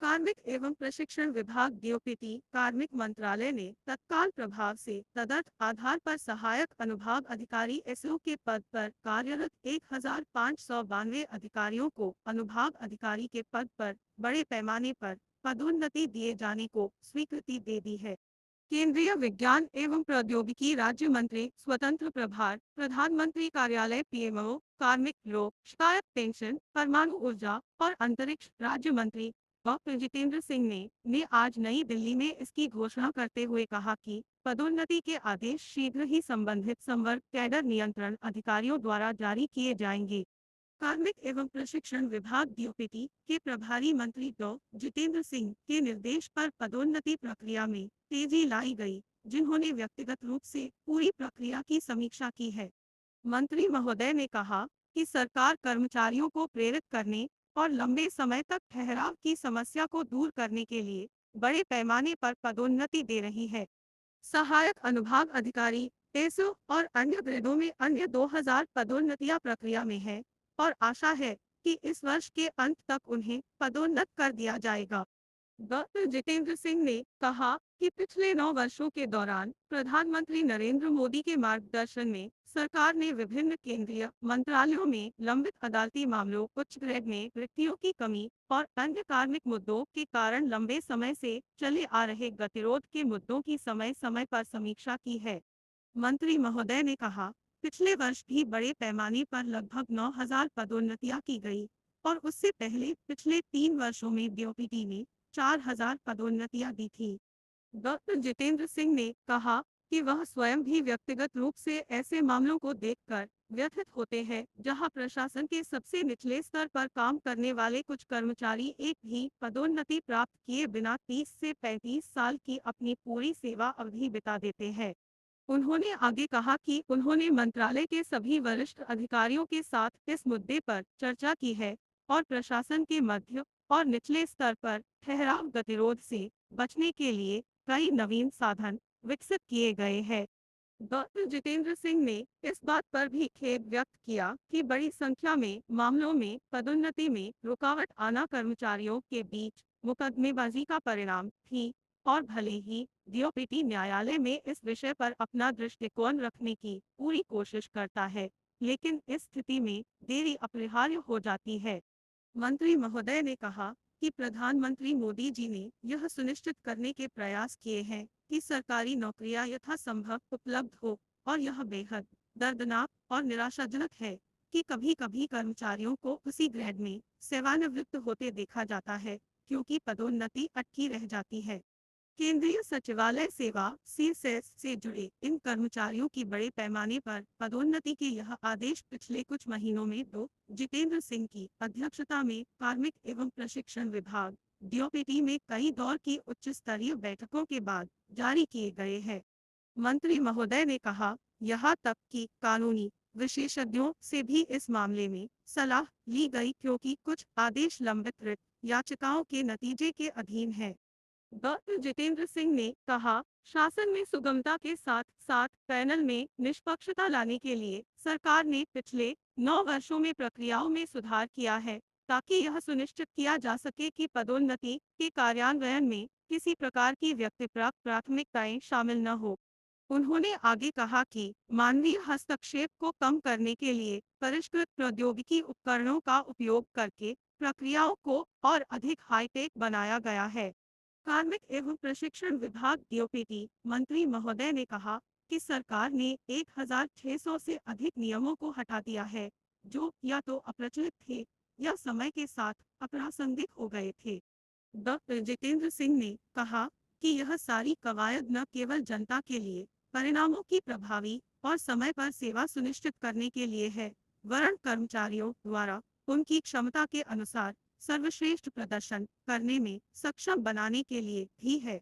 कार्मिक एवं प्रशिक्षण विभाग डीओपीटी कार्मिक मंत्रालय ने तत्काल प्रभाव से तदर्थ आधार पर सहायक अनुभाग अधिकारी एसओ के पद पर कार्यरत 1592 अधिकारियों को अनुभाग अधिकारी के पद पर बड़े पैमाने पर पदोन्नति दिए जाने को स्वीकृति दे दी है। केंद्रीय विज्ञान एवं प्रौद्योगिकी राज्य मंत्री स्वतंत्र प्रभार प्रधानमंत्री कार्यालय पीएमओ कार्मिक लोक शिकायत पेंशन परमाणु ऊर्जा और अंतरिक्ष राज्य मंत्री डॉक्टर जितेंद्र सिंह ने आज नई दिल्ली में इसकी घोषणा करते हुए कहा कि पदोन्नति के आदेश शीघ्र ही संबंधित संवर्ग कैडर नियंत्रण अधिकारियों द्वारा जारी किए जाएंगे। कार्मिक एवं प्रशिक्षण विभाग डीओपीटी के प्रभारी मंत्री डॉ जितेंद्र सिंह के निर्देश पर पदोन्नति प्रक्रिया में तेजी लाई गई, जिन्होंने व्यक्तिगत रूप से पूरी प्रक्रिया की समीक्षा की है। मंत्री महोदय ने कहा कि सरकार कर्मचारियों को प्रेरित करने और लंबे समय तक ठहराव की समस्या को दूर करने के लिए बड़े पैमाने पर पदोन्नति दे रही है। सहायक अनुभाग अधिकारी एसओ और अन्य ग्रेडों में अन्य 2000 पदोन्नतियां प्रक्रिया में है और आशा है कि इस वर्ष के अंत तक उन्हें पदोन्नत कर दिया जाएगा। डॉक्टर जितेंद्र सिंह ने कहा कि पिछले 9 वर्षों के दौरान प्रधानमंत्री नरेंद्र मोदी के मार्गदर्शन में सरकार ने विभिन्न केंद्रीय मंत्रालयों में लंबित अदालती मामलों, उच्च ग्रेड में रिक्तियों की कमी और अन्य कार्मिक मुद्दों के कारण लंबे समय से चले आ रहे गतिरोध के मुद्दों की समय समय पर समीक्षा की है। मंत्री महोदय ने कहा, पिछले वर्ष भी बड़े पैमाने पर लगभग 9000 पदोन्नतियां की गई और उससे पहले पिछले 3 वर्षों में डीओपीटी ने 4000 पदोन्नतियां दी थी। डॉक्टर जितेंद्र सिंह ने कहा कि वह स्वयं भी व्यक्तिगत रूप से ऐसे मामलों को देखकर व्यथित होते हैं, जहां प्रशासन के सबसे निचले स्तर पर काम करने वाले कुछ कर्मचारी एक भी पदोन्नति प्राप्त किए बिना 30 से 35 साल की अपनी पूरी सेवा अवधि बिता देते हैं। उन्होंने आगे कहा कि उन्होंने मंत्रालय के सभी वरिष्ठ अधिकारियों के साथ इस मुद्दे पर चर्चा की है और प्रशासन के मध्य और निचले स्तर पर ठहराव गतिरोध से बचने के लिए कई नवीन साधन विकसित किए गए हैं। डॉक्टर जितेंद्र सिंह ने इस बात पर भी खेद व्यक्त किया कि बड़ी संख्या में मामलों में पदोन्नति में रुकावट आना कर्मचारियों के बीच मुकदमेबाजी का परिणाम थी और भले ही डीओपीटी न्यायालय में इस विषय पर अपना दृष्टिकोण रखने की पूरी कोशिश करता है, लेकिन इस स्थिति में देरी अपरिहार्य हो जाती है। मंत्री महोदय ने कहा कि प्रधानमंत्री मोदी जी ने यह सुनिश्चित करने के प्रयास किए हैं कि सरकारी नौकरियां यथासंभव उपलब्ध हो और यह बेहद दर्दनाक और निराशाजनक है कि कभी-कभी कर्मचारियों को उसी ग्रेड में सेवानिवृत्त होते देखा जाता है, क्योंकि पदोन्नति अटकी रह जाती है। केंद्रीय सचिवालय सेवा सीएसएस से जुड़े इन कर्मचारियों की बड़े पैमाने पर पदोन्नति के यह आदेश पिछले कुछ महीनों में डॉ जितेंद्र सिंह की अध्यक्षता में कार्मिक एवं प्रशिक्षण विभाग डीओपीटी में कई दौर की उच्च स्तरीय बैठकों के बाद जारी किए गए हैं। मंत्री महोदय ने कहा, यहाँ तक कि कानूनी विशेषज्ञों से भी इस मामले में सलाह ली गई, क्योंकि कुछ आदेश लंबित रिट याचिकाओं के नतीजे के अधीन है। डॉक्टर जितेंद्र सिंह ने कहा, शासन में सुगमता के साथ साथ पैनल में निष्पक्षता लाने के लिए सरकार ने पिछले 9 वर्षों में प्रक्रियाओं में सुधार किया है, ताकि यह सुनिश्चित किया जा सके कि पदोन्नति के कार्यान्वयन में किसी प्रकार की व्यक्तिपरक प्राथमिकताएं शामिल न हो। उन्होंने आगे कहा कि मानवीय हस्तक्षेप को कम करने के लिए परिष्कृत प्रौद्योगिकी उपकरणों का उपयोग करके प्रक्रियाओं को और अधिक हाईटेक बनाया गया है। कार्मिक एवं प्रशिक्षण विभाग डीओपीटी मंत्री महोदय ने कहा कि सरकार ने 1600 से अधिक नियमों को हटा दिया है, जो या तो अप्रचलित थे या समय के साथ अप्रासंगिक हो गए थे। डॉक्टर जितेंद्र सिंह ने कहा कि यह सारी कवायद न केवल जनता के लिए परिणामों की प्रभावी और समय पर सेवा सुनिश्चित करने के लिए है, वरन कर्मचारियों द्वारा उनकी क्षमता के अनुसार सर्वश्रेष्ठ प्रदर्शन करने में सक्षम बनाने के लिए भी है।